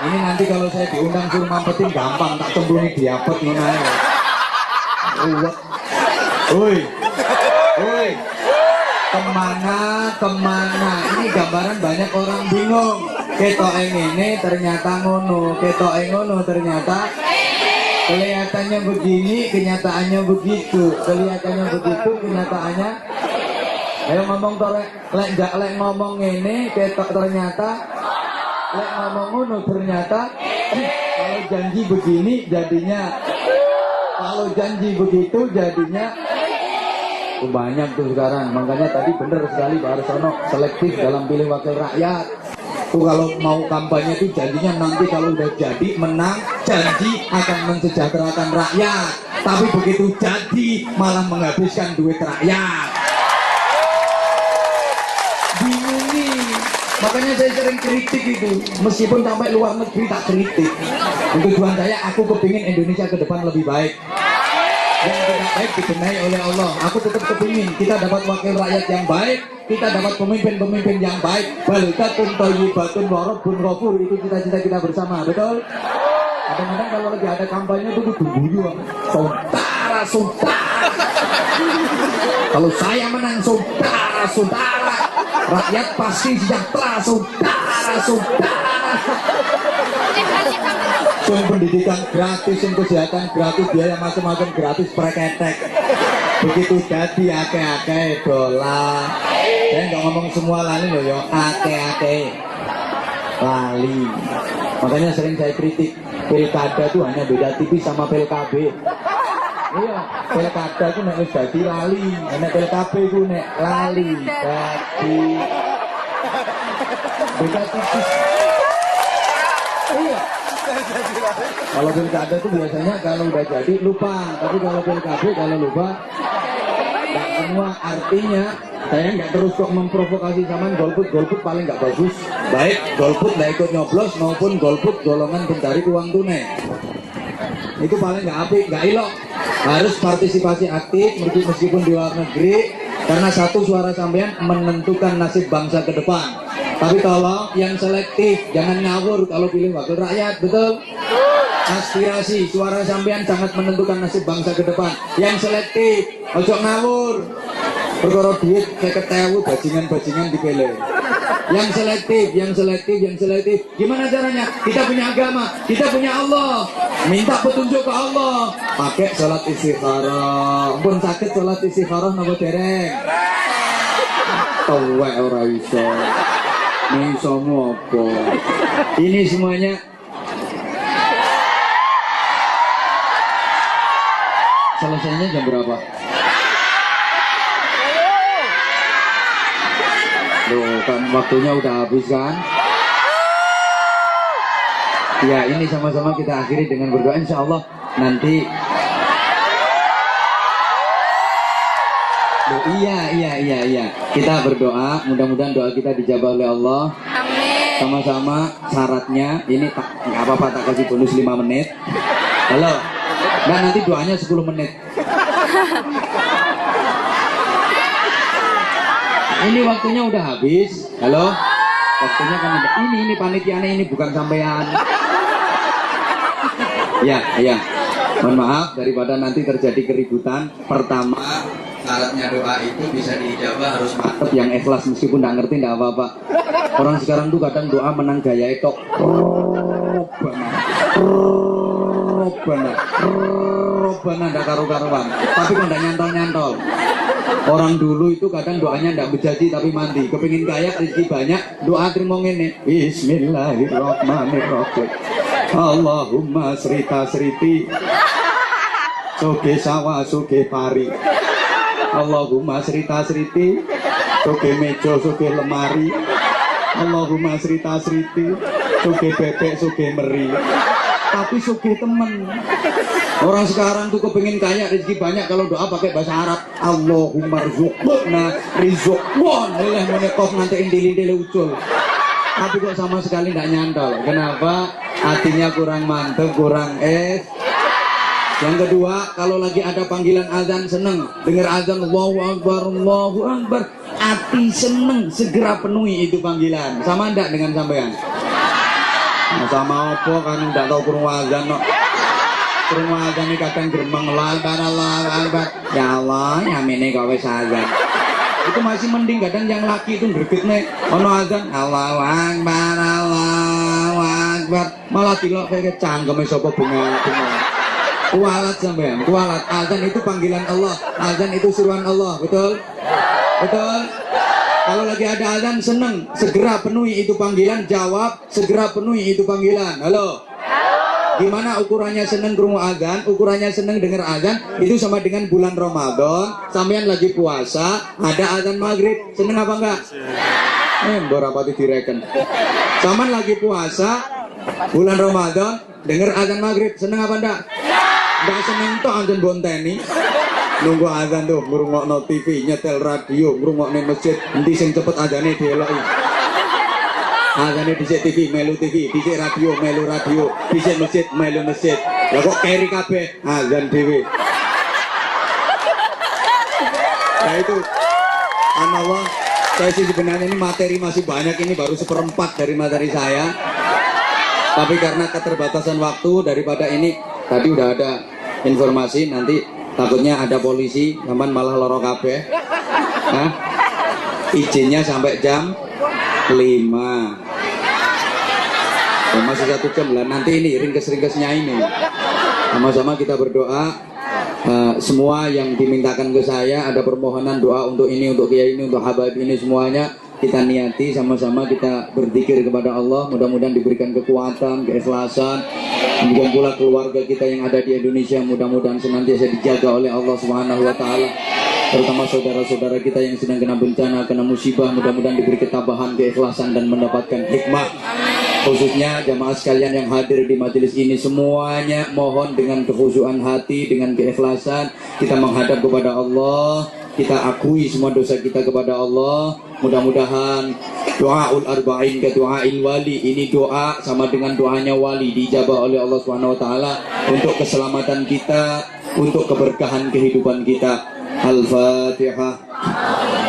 Speaker 1: Ini nanti kalau saya diundang suruh mampetin gampang, tak cemplungi diapet nunai. Woi, kemana? Ini gambaran banyak orang bingung. Ketok ini ternyata ngono, ketok ngono ternyata kelihatannya begini, kenyataannya begitu, kelihatannya begitu, kenyataannya Ayo ngomong to lek ndak lek ngomong ngene ketok ternyata lek ngomong ngono ternyata kalau janji begini jadinya kalau janji begitu jadinya banyak tuh sekarang. Makanya tadi bener sekali Pak Arsono selektif dalam pilih wakil rakyat. Tuh kalau mau kampanye itu janjinya nanti kalau udah jadi menang janji akan mensejahterakan rakyat. Tapi begitu jadi malah menghabiskan duit rakyat. Bingung nih. Makanya saya sering kritik itu, meskipun sampai luar negeri tak kritik. Tujuan saya, aku kepingin Indonesia ke depan lebih baik. Yang tidak baik dibenahi oleh Allah. Aku tetap kepingin kita dapat wakil rakyat yang baik, kita dapat pemimpin-pemimpin yang baik. Baldatun thayyibatun wa rabbun ghafur, itu cita-cita kita bersama, betul? Kadang-kadang kalau lagi ada kampanye itu guyu, saudara. Kalau saya menang, saudara. Rakyat pasti sejahtera, saudara. Pendidikan gratis, kesehatan gratis, biaya macam-macam gratis, preketek. Begitu jadi ake-ake dolar. Saya nggak ngomong semua lali loh ya, ake-ake lali. Makanya sering saya kritik pilkada itu hanya beda tipis sama PLKB. Iya, pilkada itu nek wis dadi lali, nek PLKB itu nek lali dadi beda tipis. Iya. Kalau pilkada itu biasanya kalau udah jadi lupa, tapi kalau PLKB kalau lupa nggak semua. Artinya saya nggak terus kok memprovokasi zaman golput paling nggak bagus. Baik golput nggak ikut nyoblos maupun golput golongan pencari uang tunai. Itu paling nggak apik, nggak ilok. Harus partisipasi aktif meskipun di luar negeri, karena satu suara sampean menentukan nasib bangsa ke depan. Tapi tolong yang selektif, jangan ngawur kalau pilih wakil rakyat, betul? Aspirasi, suara sampean sangat menentukan nasib bangsa ke depan. Yang selektif, ojo ngawur. Perkara duit 50.000 bajingan dipilih. Yang selektif. Gimana caranya? Kita punya agama, kita punya Allah. Minta petunjuk ke Allah. Pakai sholat istikharah. Pun sakit sholat istikharah napa dereng? Tuwek ora iso. Iso apa? Ini semuanya selesainya jam berapa? Loh, kan waktunya udah habis kan? Ya, ini sama-sama kita akhiri dengan berdoa. Insya Allah nanti. Loh, iya. Kita berdoa, mudah-mudahan doa kita dijabah oleh Allah. Amin. Sama-sama syaratnya, ini nggak apa-apa tak kasih bonus 5 menit. Halo, dan nanti doanya 10 menit. Ini waktunya udah habis. Halo, waktunya kan udah. Ini panitianya ini bukan sampean. Ya. Mohon maaf daripada nanti terjadi keributan. Pertama, syaratnya doa itu bisa diijabah harus mantep, yang ikhlas, meskipun nggak ngerti nggak apa-apa. Orang sekarang tuh kadang doa menang gaya itu Robana nggak karu-karuan, tapi kok nggak nyantol. Orang dulu itu kadang doanya nggak berjanji tapi mandi. Kepingin kaya, rezeki banyak, doa terima ngene. Bismillahirrahmanirrahim. Allahumma srita-sriti, soge sawah, soge pari. Allahumma srita-sriti, soge meja, soge lemari. Allahumma srita-sriti, soge bebek, soge meri. Tapi soge temen. Orang sekarang tuh kepingin kaya, rezeki banyak, kalau doa pakai bahasa Arab. Allahumma rizukna rizukwan. Leleh menekok nanti indili-indili ucul. Tapi kok sama sekali nggak nyantol. Kenapa? Hatinya kurang mantep, kurang Yang kedua, kalau lagi ada panggilan azan seneng. Dengar azan Allahu Akbar, hati seneng, segera penuhi itu panggilan. Sama enggak dengan sampean? Nah, sama apa kan enggak tahu kurung azan no. Kurung azan ini kadang geremeng Allah Akbar. Ya Allah, nyamine kok wis azan. Itu masih mending, kadang yang laki itu greget nih. Ono azan Allahu Akbar. Malah dilok kayak cangkeme sapa bunga. Kualat sampean, kualat. Azan itu panggilan Allah, azan itu seruan Allah, betul? Betul? Kalau lagi ada azan seneng, segera penuhi itu panggilan, jawab, segera penuhi itu panggilan. Halo? Gimana ukurannya seneng krungu azan, ukurannya seneng denger azan, itu sama dengan bulan Ramadan, sampean lagi puasa, ada azan maghrib, seneng apa enggak? Berapa direken. Sampean lagi puasa, bulan Ramadan, denger azan maghrib, seneng apa enggak? Enggak seneng toh azan bonteni. Nunggu azan tuh, ngrungokno TV, nyetel radio, ngrungokne masjid, endi sing cepet azane dieloki. Azane dhisik TV, melu TV, dhisik radio, melu radio, dhisik masjid, melu masjid. Lah kok keri kabeh azan dhewe. Nah itu anallah, saya sih sebenarnya ini materi masih banyak, ini baru 1/4 dari materi saya. Tapi karena keterbatasan waktu daripada ini, tadi udah ada informasi nanti takutnya ada polisi, aman malah loro kabeh. Nah, izinnya sampai jam 5. Masih 1 jam lah. Nanti ini ringkes-ringkesnya ini. Sama-sama kita berdoa. Semua yang dimintakan ke saya, ada permohonan doa untuk ini, untuk kiai ini, untuk habaib ini, semuanya kita niati sama-sama, kita berzikir kepada Allah. Mudah-mudahan diberikan kekuatan, keikhlasan. Demikian pula keluarga kita yang ada di Indonesia, mudah-mudahan senantiasa dijaga oleh Allah Subhanahu wa taala. Terutama saudara-saudara kita yang sedang kena bencana, kena musibah, mudah-mudahan diberi ketabahan, keikhlasan dan mendapatkan hikmah. Khususnya jamaah sekalian yang hadir di majelis ini, semuanya mohon dengan kekhusyuan hati, dengan keikhlasan kita menghadap kepada Allah. Kita akui semua dosa kita kepada Allah. Mudah-mudahan doaul arba'in ke doail wali, ini doa sama dengan doanya wali, dijabah oleh Allah Subhanahu wa taala untuk keselamatan kita, untuk keberkahan kehidupan kita. Al-Fatihah.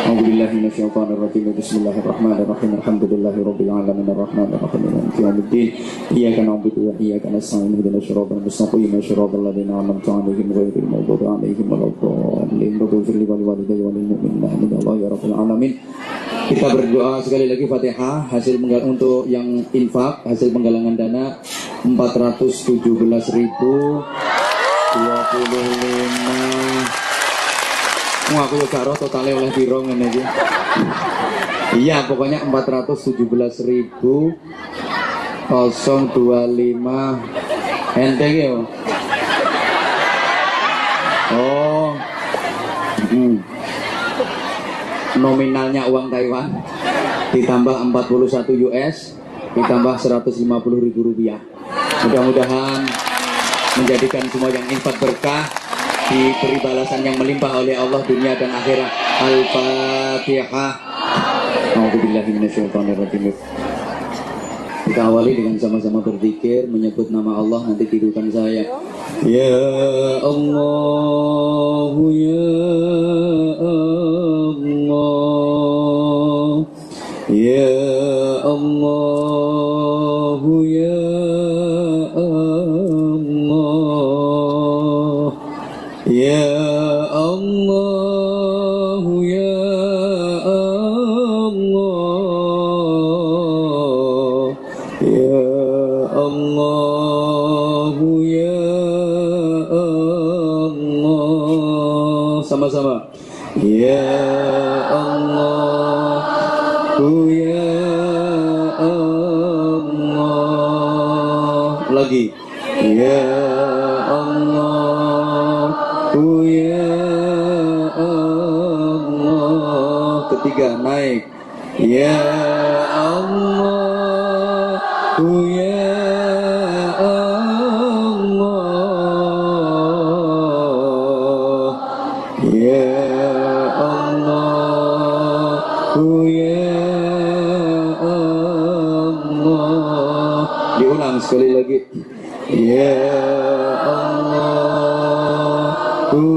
Speaker 1: A'udzubillahi minasyaitonir rajim. Bismillahirrahmanirrahim. Alhamdulillahirabbil alamin arrahmanir rahim maliki yaumiddin. Iyyaka na'budu wa iyyaka nasta'in. Ihdinas siratal mustaqim. Siratal ladzina an'amta 'alaihim ghairil maghdubi 'alaihim waladdallin. Rabbil ighfir li walidayya wa lil mu'minina amin ya rabbal alamin. Kita berdoa sekali lagi Fatihah. Hasil untuk yang infak, hasil penggalangan dana 417.025. Aku juga roh totalnya oleh biro ngene iki. Iya, pokoknya 417.025 enteng ya. Oh. Nominalnya uang Taiwan ditambah 41 US ditambah 150.000 rupiah. Mudah-mudahan menjadikan semua yang infak berkah, diberi balasan yang melimpah oleh Allah dunia dan akhirat. Al-Fatihah. A'udzubillahi minasyaitonirrajim. Kita awali dengan sama-sama berzikir, menyebut nama Allah. Nanti tidukan saya. Ya Allah, ya Allah, ya Allah, ya Allah, ya Allah, ya Allah, ya Allah, ya Allah. Sama-sama. Ya Allah, ya Allah. Lagi. Ya Allah, ya Allah. Ketiga, naik. Ya Allah, ya Allah, ya Allah, ya Allah. Diulang sekali lagi. Ya Allah,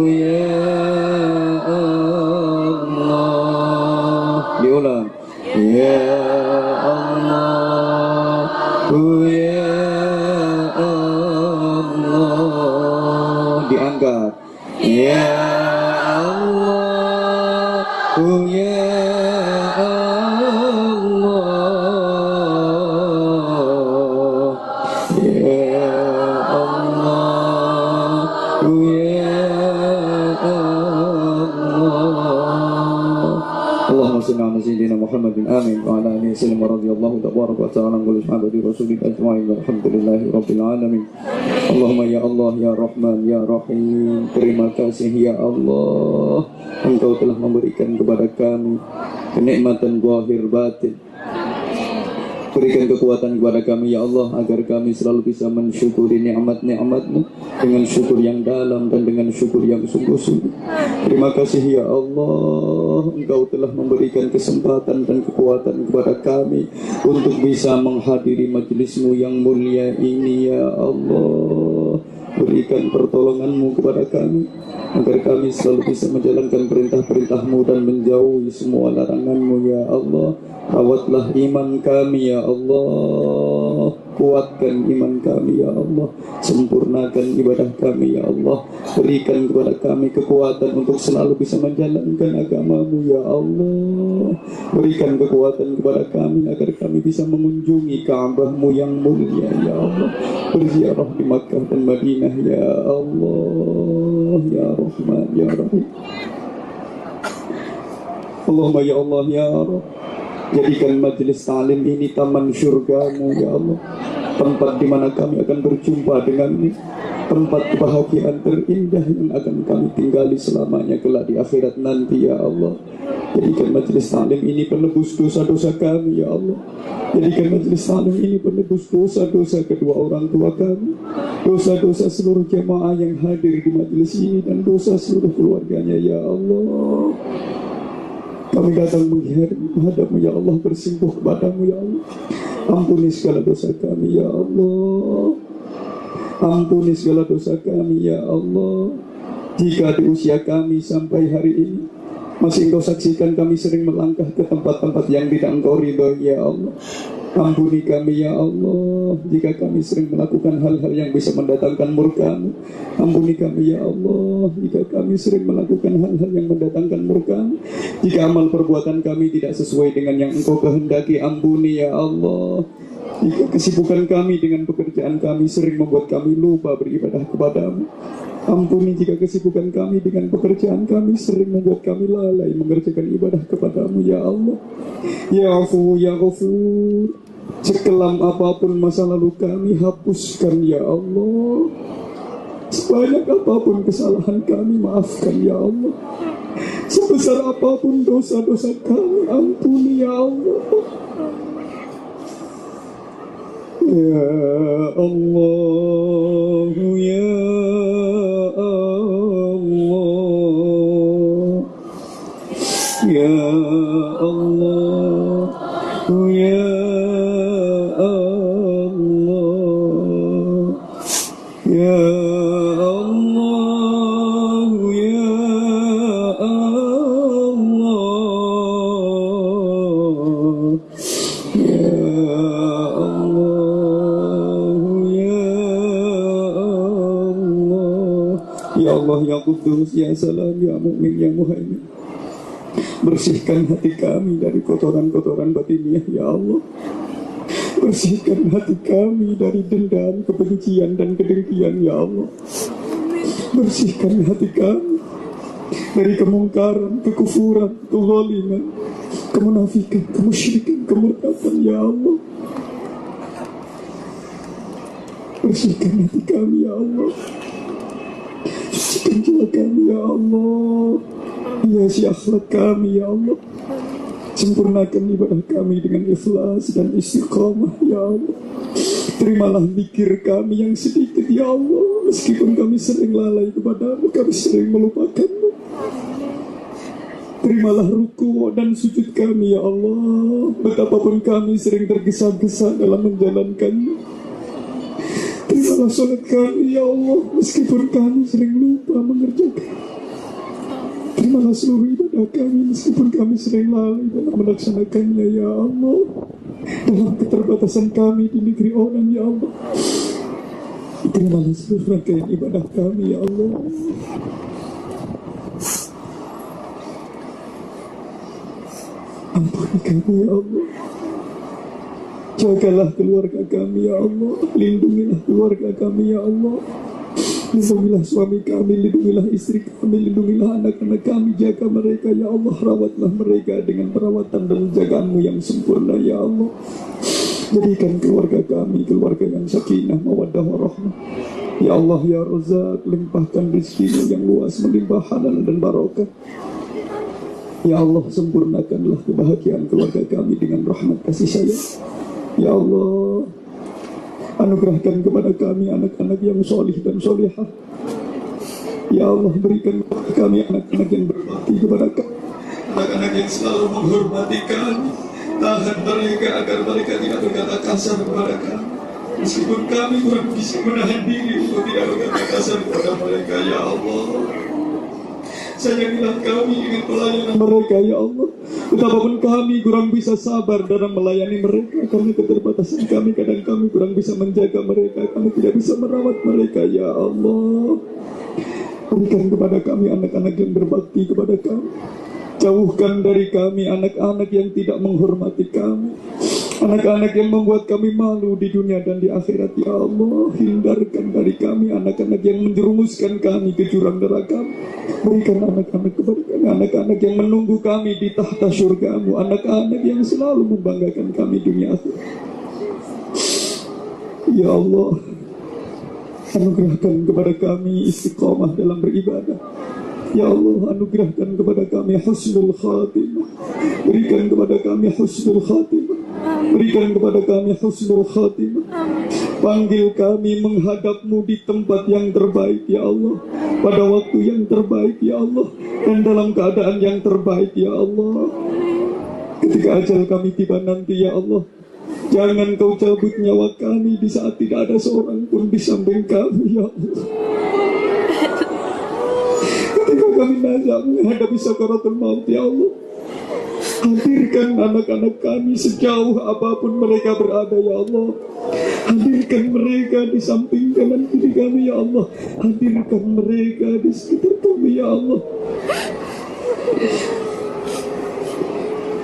Speaker 1: ya Allah. Diulang. Ya Allah, ya Allah. Diangkat. Ya Allah, ya Allah, ya Allah, ya Allah.
Speaker 2: وسلم رضي الله تبارك وتعالى عن كل صحابة رسول الله أجمعين والحمد لله رب العالمين. اللهم ya Allah ya Rahman ya Rahim, terima kasih ya Allah, Engkau telah memberikan kepada kami kenikmatan zahir batin. Berikan kekuatan kepada kami ya Allah, agar kami selalu bisa mensyukuri nikmat-nikmat-Mu dengan syukur yang dalam dan dengan syukur yang sungguh-sungguh. Terima kasih ya Allah, Engkau telah memberikan kesempatan dan kekuatan kepada kami untuk bisa menghadiri majelis-Mu yang mulia ini ya Allah. Berikan pertolongan-Mu kepada kami, agar kami selalu bisa menjalankan perintah-perintah-Mu dan menjauhi semua larangan-Mu ya Allah. Rawatlah iman kami ya Allah, kuatkan iman kami ya Allah, sempurnakan ibadah kami ya Allah. Berikan kepada kami kekuatan untuk selalu bisa menjalankan agama-Mu ya Allah. Berikan kekuatan kepada kami agar kami bisa mengunjungi Ka'bah-Mu yang mulia ya Allah, berziarah di Makkah dan Madinah ya Allah ya Rahman ya Rahim. Allahumma ya Allah ya Rabb, jadikan majelis ta'lim ini taman syurga-Mu ya Allah, tempat di mana kami akan berjumpa dengan-Mu, tempat kebahagiaan terindah yang akan kami tinggali selamanya kelak di akhirat nanti ya Allah. Jadikan majelis ta'lim ini penebus dosa-dosa kami ya Allah. Jadikan majelis ta'lim ini penebus dosa-dosa kedua orang tua kami, dosa-dosa seluruh jemaah yang hadir di majelis ini, dan dosa seluruh keluarganya ya Allah. Kami datang menghadap-Mu ya Allah, bersimpuh kepada-Mu ya Allah. Ampuni segala dosa kami ya Allah. Ampuni segala dosa kami ya Allah. Jika di usia kami sampai hari ini masih Engkau saksikan kami sering melangkah ke tempat-tempat yang tidak Engkau ridhoi ya Allah, ampuni kami ya Allah. Jika kami sering melakukan hal-hal yang bisa mendatangkan murka-Mu, ampuni kami ya Allah. Jika kami sering melakukan hal-hal yang mendatangkan murka-Mu, jika amal perbuatan kami tidak sesuai dengan yang Engkau kehendaki, ampuni ya Allah. Jika kesibukan kami dengan pekerjaan kami sering membuat kami lupa beribadah kepada-Mu, ampuni jika kesibukan kami dengan pekerjaan kami sering membuat kami lalai mengerjakan ibadah kepada-Mu ya Allah. Ya Afu ya Ghafur, sekelam apapun masa lalu kami, hapuskan ya Allah. Sebanyak apapun kesalahan kami, maafkan ya Allah. Sebesar apapun dosa-dosa kami, ampuni ya Allah. Ya Allah ya Allah ya Allah ya Allah ya Allah ya Allah ya Ya Allah ya Qudus ya Salam ya Mu'min ya Muhaimin, bersihkan hati kami dari kotoran-kotoran batiniah ya Allah. Bersihkan hati kami dari dendam, kebencian dan kedengkian ya Allah. Bersihkan hati kami dari kemungkaran, kekufuran, kezaliman, kemunafikan, kemusyrikan, kemurtadan ya Allah. Bersihkan hati kami ya Allah. Sucikan jiwa kami ya Allah. Hiasi akhlak kami ya Allah. Sempurnakan ibadah kami dengan ikhlas dan istiqamah ya Allah. Terimalah zikir kami yang sedikit ya Allah. Meskipun kami sering lalai kepada-Mu, kami sering melupakan-Mu. Terimalah ruku dan sujud kami ya Allah. Betapapun kami sering tergesa-gesa dalam menjalankannya. Terimalah sholat kami ya Allah, meskipun kami sering lupa mengerjakan. Terimalah seluruh ibadah kami, meskipun kami sering lalai dalam melaksanakannya ya Allah. Dalam keterbatasan kami di negeri orang ya Allah, terimalah seluruh rangkaian ibadah kami ya Allah. Ampuni kami ya Allah. Jagalah keluarga kami ya Allah. Lindungilah keluarga kami ya Allah. Lindungilah suami kami, lindungilah istri kami, lindungilah anak-anak kami, jaga mereka ya Allah, rawatlah mereka dengan perawatan dan jagaan-Mu yang sempurna ya Allah. Jadikan keluarga kami keluarga yang sakinah, mawaddah, warahmah. Ya Allah ya Razzaq, limpahkan rezeki-Mu yang luas, melimpah halal dan barokah. Ya Allah, sempurnakanlah kebahagiaan keluarga kami dengan rahmat kasih sayang. Ya Allah, anugerahkan kepada kami anak-anak yang solih dan solihah. Ya Allah, berikan kepada kami anak-anak yang berbakti kepada kami, anak-anak yang selalu menghormati kami. Tahan mereka agar mereka tidak berkata kasar kepada kami, meskipun kami kurang bisa menahan diri untuk tidak berkata kasar kepada mereka. Ya Allah, sayangilah kami dengan pelayanan mereka ya Allah. Betapapun kami kurang bisa sabar dalam melayani mereka, karena keterbatasan kami, kadang kami kurang bisa menjaga mereka, kami tidak bisa merawat mereka ya Allah. Berikan kepada kami anak-anak yang berbakti kepada kami. Jauhkan dari kami anak-anak yang tidak menghormati kami, anak-anak yang membuat kami malu di dunia dan di akhirat ya Allah. Hindarkan dari kami anak-anak yang menjerumuskan kami ke jurang neraka. Berikan anak-anak kepada kami, anak-anak yang menunggu kami di tahta surga-Mu, anak-anak yang selalu membanggakan kami dunia akhirat. Ya Allah, anugerahkan kepada kami istiqamah dalam beribadah. Ya Allah, anugerahkan kepada kami husnul khatimah. Berikan kepada kami husnul khatimah. Berikan kepada kami husnul khatimah. Panggil kami menghadap-Mu di tempat yang terbaik ya Allah, pada waktu yang terbaik ya Allah, dan dalam keadaan yang terbaik ya Allah. Ketika ajal kami tiba nanti ya Allah, jangan Kau cabut nyawa kami di saat tidak ada seorang pun di samping kami ya Allah. Ketika kami nazar menghadapi sakaratul maut ya Allah, hadirkan anak-anak kami sejauh apapun mereka berada ya Allah. Hadirkan mereka di samping kanan kiri kami ya Allah. Hadirkan mereka di sekitar kami ya Allah.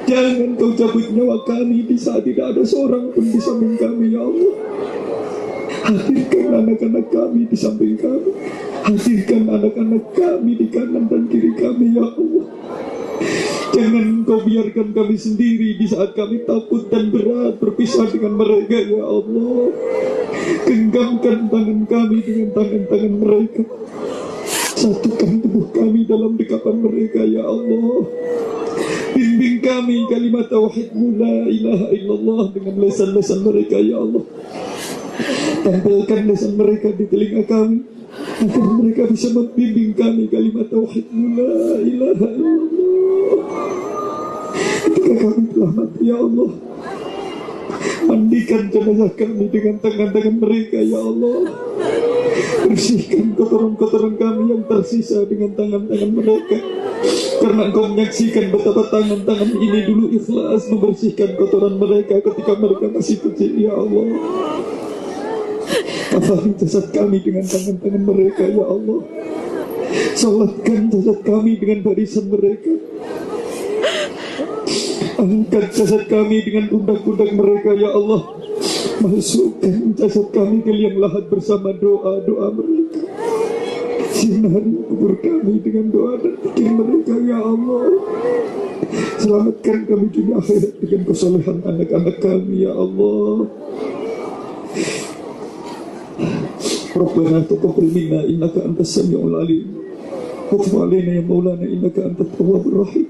Speaker 2: Jangan Kau cabut nyawa kami di saat tidak ada seorang pun di samping kami ya Allah. Hadirkan anak-anak kami di samping kami. Hadirkan anak-anak kami di kanan dan kiri kami ya Allah. Jangan Kau biarkan kami sendiri di saat kami takut dan berat berpisah dengan mereka ya Allah. Genggamkan tangan kami dengan tangan-tangan mereka. Satukan tubuh kami dalam dekapan mereka ya Allah. Bimbing kami kalimat tauhid-Mu la ilaha illallah dengan lesan-lesan mereka ya Allah. Tempelkan lesan mereka di telinga kami, agar mereka bisa membimbing kami kalimat tauhid-Mu la ilaha illallah. Ketika kami telah mati ya Allah, mandikan jenazah kami dengan tangan-tangan mereka ya Allah. Bersihkan kotoran-kotoran kami yang tersisa dengan tangan-tangan mereka, karena Engkau menyaksikan betapa tangan-tangan ini dulu ikhlas membersihkan kotoran mereka ketika mereka masih kecil ya Allah. Kafani jasad kami dengan tangan-tangan mereka ya Allah. Salatkan jasad kami dengan barisan mereka. Angkat jasad kami dengan pundak-pundak mereka ya Allah. Masukkan jasad kami ke liang lahat bersama doa-doa mereka. Sinari kubur kami dengan doa dan zikir mereka ya Allah. Selamatkan kami dunia akhirat dengan kesalehan anak-anak kami ya Allah. Rabbana taqabbal minna innaka antas samiul alim wa tub alaina ya maulana innaka antat tawwabur rahim.